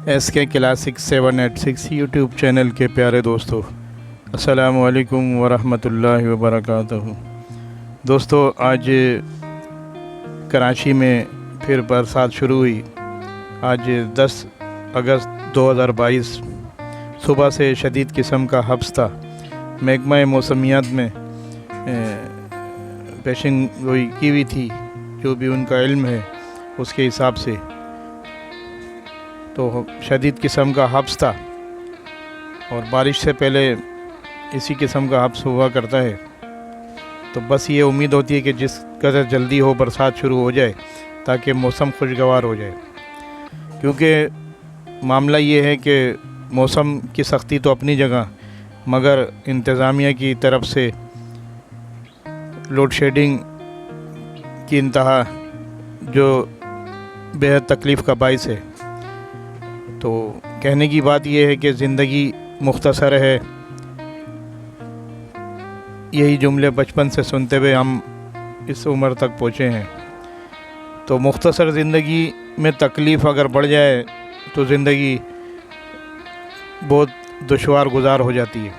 SK classic 786 YouTube channel के प्यारे दोस्तों, अस्सलामु अलैकुम वरहमतुल्लाहि वबरकातुहू। दोस्तों, आज कराची में फिर बरसात शुरू हुई। आज 10 अगस्त 2022 सुबह से शदीद किस्म का हब्स था। महकमा मौसमियात में पेशिंग गोई की हुई थी, जो भी उनका इल्म है उसके हिसाब से। तो शदीद किस्म का हब्स था और बारिश से पहले इसी किस्म का हब्स हुआ करता है। तो बस ये उम्मीद होती है कि जिस कदर जल्दी हो बरसात शुरू हो जाए ताकि मौसम खुशगवार हो जाए, क्योंकि मामला ये है कि मौसम की सख्ती तो अपनी जगह, मगर इंतज़ामिया की तरफ से लोड शेडिंग की इंतहा जो बेहद तकलीफ़ का बाइस है। तो कहने की बात यह है कि ज़िंदगी मुख्तसर है। यही जुमले बचपन से सुनते हुए हम इस उम्र तक पहुँचे हैं। तो मुख्तसर ज़िंदगी में तकलीफ़ अगर बढ़ जाए तो ज़िंदगी बहुत दुश्वार गुजार हो जाती है।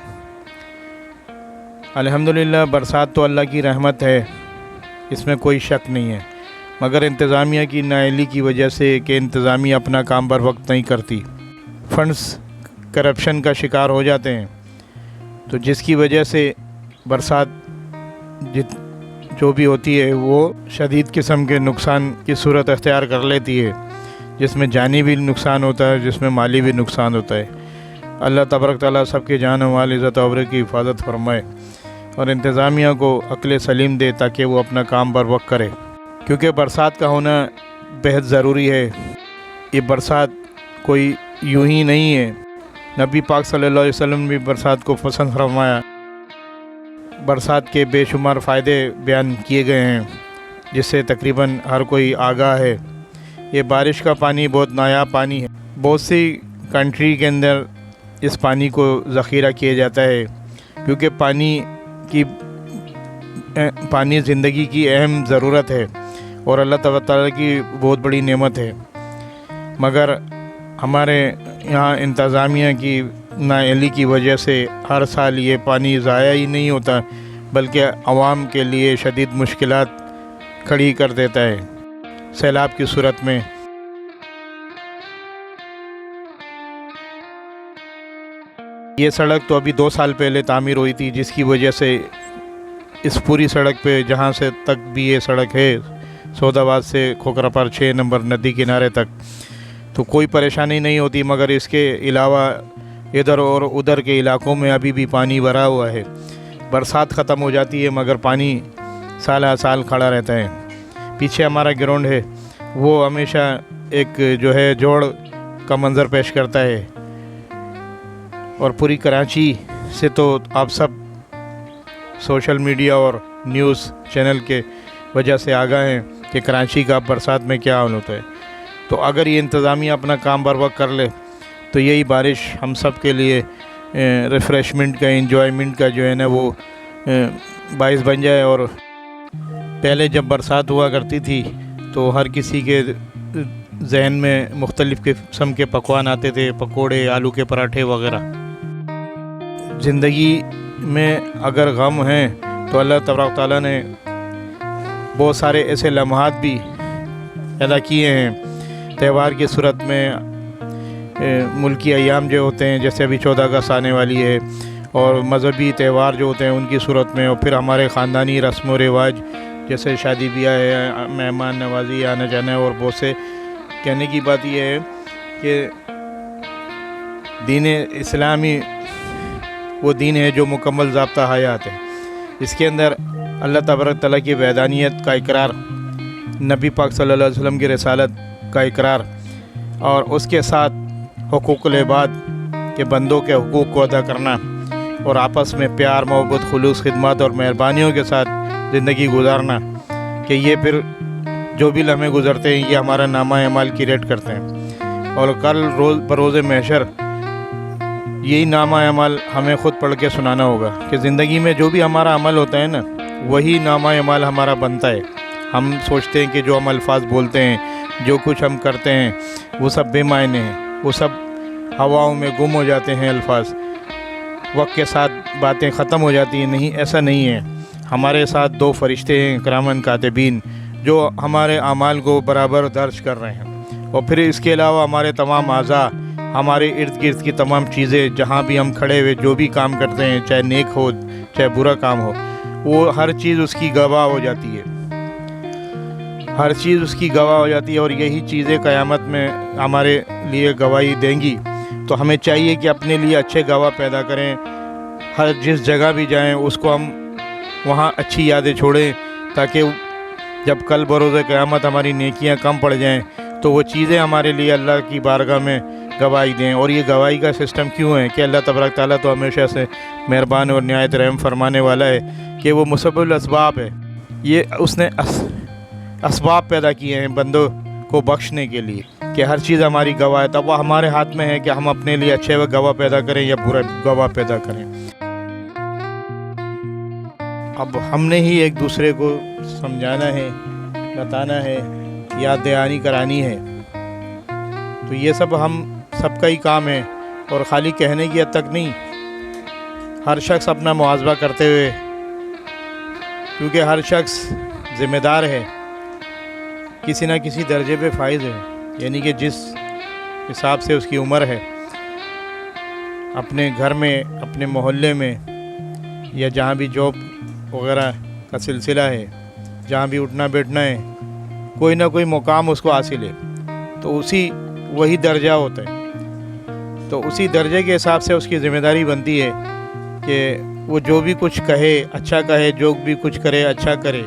अल्हम्दुलिल्लाह बरसात तो अल्लाह की रहमत है, इसमें कोई शक नहीं है, मगर इंतज़ामिया की नाअहली की वजह से कि इंतज़ामिया अपना काम बर वक्त नहीं करती, फंड्स करप्शन का शिकार हो जाते हैं। तो जिसकी वजह से बरसात जो भी होती है वो शदीद किस्म के नुकसान की सूरत अख्तियार कर लेती है, जिसमें जानी भी नुकसान होता है, जिसमें माली भी नुकसान होता है। अल्लाह तबारक तआला सबके जान वाल इज़्ज़त और की हिफाजत फरमाए और इंतज़ामिया को अक्ल सलीम दे ताकि वो अपना काम बर वक्त करे, क्योंकि बरसात का होना बेहद ज़रूरी है। ये बरसात कोई यूं ही नहीं है। नबी पाक सल्लल्लाहु अलैहि वसल्लम ने भी बरसात को पसंद फरमाया। बरसात के बेशुमार फ़ायदे बयान किए गए हैं, जिससे तकरीबन हर कोई आगाह है। ये बारिश का पानी बहुत नायाब पानी है। बहुत सी कंट्री के अंदर इस पानी को ज़ख़ीरा किया जाता है, क्योंकि पानी ज़िंदगी की अहम ज़रूरत है और अल्लाह ताला की बहुत बड़ी नेमत है। मगर हमारे यहाँ इंतज़ामिया की नाअहली की वजह से हर साल ये पानी ज़ाया ही नहीं होता, बल्कि आवाम के लिए शदीद मुश्किलात खड़ी कर देता है सैलाब की सूरत में। ये सड़क तो अभी 2 साल पहले तामीर हुई थी, जिसकी वजह से इस पूरी सड़क पे जहाँ से तक भी ये सड़क है, सौदाबाद से खोखरापार 6 नंबर नदी किनारे तक, तो कोई परेशानी नहीं होती। मगर इसके अलावा इधर और उधर के इलाकों में अभी भी पानी भरा हुआ है। बरसात ख़त्म हो जाती है मगर पानी साल हर साल खड़ा रहता है। पीछे हमारा ग्राउंड है, वो हमेशा एक जो है जोड़ का मंज़र पेश करता है। और पूरी कराची से तो आप सब सोशल मीडिया और न्यूज़ चैनल के वजह से आगाह हैं कि कराची का बरसात में क्या हाल होता है। तो अगर ये इंतज़ामिया अपना काम बर वक्त कर ले तो यही बारिश हम सब के लिए रिफ़्रेशमेंट का, इंजॉयमेंट का जो है ना वो बाइस बन जाए। और पहले जब बरसात हुआ करती थी तो हर किसी के जहन में मुख्तलिफ़ किस्म के पकवान आते थे, पकोड़े, आलू के पराठे वगैरह। ज़िंदगी में अगर गम हैं तो अल्लाह तबारक तआला ने बहुत सारे ऐसे लम्हात भी पैदा किए हैं त्यौहार की सूरत में। मुल्की अयाम जो होते हैं, जैसे अभी 14 अगस्त आने वाली है, और मज़हबी त्यौहार जो होते हैं उनकी सूरत में, और फिर हमारे ख़ानदानी रस्म व रिवाज जैसे शादी ब्याह है, मेहमान नवाजी, आना जाना। और बहुत से कहने की बात यह है कि दीन इस्लामी वो दीन है जो मुकम्मल ज़ाब्ता हयात है। इसके अंदर अल्लाह तबारक तआला की वहदानियत का इकरार, नबी पाक सल्लल्लाहु अलैहि वसल्लम की रिसालत का इकरार, और उसके साथ हुकूकुल इबाद के बंदों के हुकूक़ को अदा करना, और आपस में प्यार, मोहब्बत, खुलूस, खिदमत और मेहरबानियों के साथ ज़िंदगी गुजारना, कि ये फिर जो भी लम्हे गुज़रते हैं ये हमारा नामा अमाल की रेट करते हैं। और कल बरोज़ महशर यही नामा अमाल हमें ख़ुद पढ़ के सुनाना होगा कि ज़िंदगी में जो भी हमारा अमल होता है ना, वही नामा अमाल हमारा बनता है। हम सोचते हैं कि जो हम अल्फाज बोलते हैं, जो कुछ हम करते हैं, वो सब बेमायने हैं, وہ سب ہواؤں میں گم ہو جاتے ہیں الفاظ، وقت کے ساتھ باتیں ختم ہو جاتی ہیں. نہیں، ایسا نہیں ہے. ہمارے ساتھ 2 فرشتے ہیں کرامن کاتبین جو ہمارے اعمال کو برابر درج کر رہے ہیں. اور پھر اس کے علاوہ ہمارے تمام اعضاء، ہمارے ارد گرد کی تمام چیزیں، جہاں بھی ہم کھڑے ہوئے جو بھی کام کرتے ہیں، چاہے نیک ہو چاہے برا کام ہو، وہ ہر چیز اس کی گواہ ہو جاتی ہے. ہر چیز اس کی گواہ ہو جاتی ہے، اور یہی چیزیں قیامت میں ہمارے لیے گواہی دیں گی. تو ہمیں چاہیے کہ اپنے لیے اچھے گواہ پیدا کریں. ہر جس جگہ بھی جائیں اس کو ہم وہاں اچھی یادیں چھوڑیں، تاکہ جب کل بروز قیامت ہماری نیکیاں کم پڑ جائیں تو وہ چیزیں ہمارے لیے اللہ کی بارگاہ میں گواہی دیں. اور یہ گواہی کا سسٹم کیوں ہے کہ اللہ تبارک تعالیٰ تو ہمیشہ سے مہربان اور نہایت رحم فرمانے والا ہے کہ وہ مسبب الاسباب ہے. یہ اس نے اسباب پیدا کیے ہیں بندوں کو بخشنے کے لیے کہ ہر چیز ہماری گواہ ہے. تب وہ ہمارے ہاتھ میں ہے کہ ہم اپنے لیے اچھے گواہ پیدا کریں یا برا گواہ پیدا کریں. اب ہم نے ہی ایک دوسرے کو سمجھانا ہے، بتانا ہے، یاد دہانی کرانی ہے. تو یہ سب ہم سب کا ہی کام ہے، اور خالی کہنے کی حد تک نہیں. ہر شخص اپنا محاسبہ کرتے ہوئے، کیونکہ ہر شخص ذمہ دار ہے، کسی نہ کسی درجے پہ فائز ہے، یعنی کہ جس حساب سے اس کی عمر ہے، اپنے گھر میں، اپنے محلے میں، یا جہاں بھی جاب وغیرہ کا سلسلہ ہے، جہاں بھی اٹھنا بیٹھنا ہے، کوئی نہ کوئی مقام اس کو حاصل ہے، تو وہی درجہ ہوتا ہے. تو اسی درجے کے حساب سے اس کی ذمہ داری بنتی ہے کہ وہ جو بھی کچھ کہے اچھا کہے، جو بھی کچھ کرے اچھا کرے.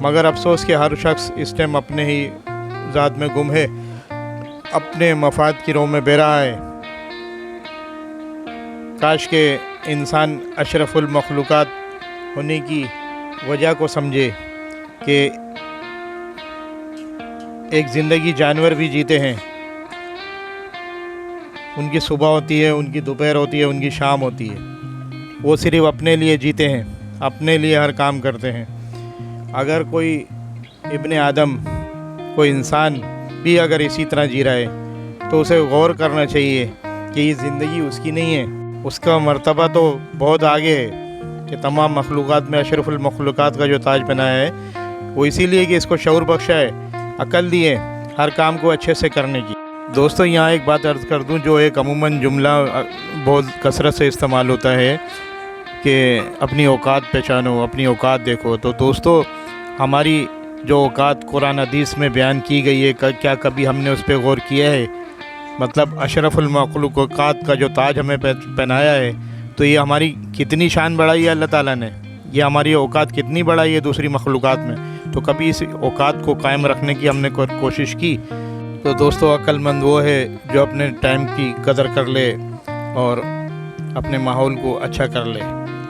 مگر افسوس کہ ہر شخص اس ٹائم اپنے ہی ذات میں گم ہے، اپنے مفاد کی رو میں بہ رہا ہے. کاش کہ انسان اشرف المخلوقات ہونے کی وجہ کو سمجھے کہ ایک زندگی جانور بھی جیتے ہیں. ان کی صبح ہوتی ہے، ان کی دوپہر ہوتی ہے، ان کی شام ہوتی ہے. وہ صرف اپنے لیے جیتے ہیں، اپنے لیے ہر کام کرتے ہیں. اگر کوئی ابن آدم، کوئی انسان بھی اگر اسی طرح جی رہا ہے تو اسے غور کرنا چاہیے کہ یہ زندگی اس کی نہیں ہے. اس کا مرتبہ تو بہت آگے ہے کہ تمام مخلوقات میں اشرف المخلوقات کا جو تاج پہنایا ہے وہ اسی لیے کہ اس کو شعور بخشا ہے، عقل دی ہے ہر کام کو اچھے سے کرنے کی. دوستو، یہاں ایک بات عرض کر دوں جو ایک عموماً جملہ بہت کثرت سے استعمال ہوتا ہے کہ اپنی اوقات پہچانو، اپنی اوقات دیکھو. تو دوستو، ہماری جو اوقات قرآن حدیث میں بیان کی گئی ہے، کیا کبھی ہم نے اس پہ غور کیا ہے؟ مطلب اشرف المخلوقات کا جو تاج ہمیں پہنایا ہے، تو یہ ہماری کتنی شان بڑھائی ہے اللہ تعالیٰ نے، یہ ہماری اوقات کتنی بڑھائی ہے دوسری مخلوقات میں. تو کبھی اس اوقات کو قائم رکھنے کی ہم نے کوشش کی؟ تو دوستو، عقل مند وہ ہے جو اپنے ٹائم کی قدر کر لے اور اپنے ماحول کو اچھا کر لے.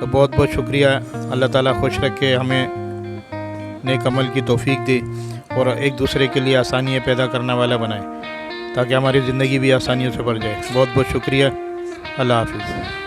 تو بہت بہت شکریہ. اللہ تعالیٰ خوش رکھے، ہمیں نیک عمل کی توفیق دے اور ایک دوسرے کے لیے آسانیاں پیدا کرنے والا بنائے، تاکہ ہماری زندگی بھی آسانیوں سے بھر جائے. بہت بہت شکریہ. اللہ حافظ.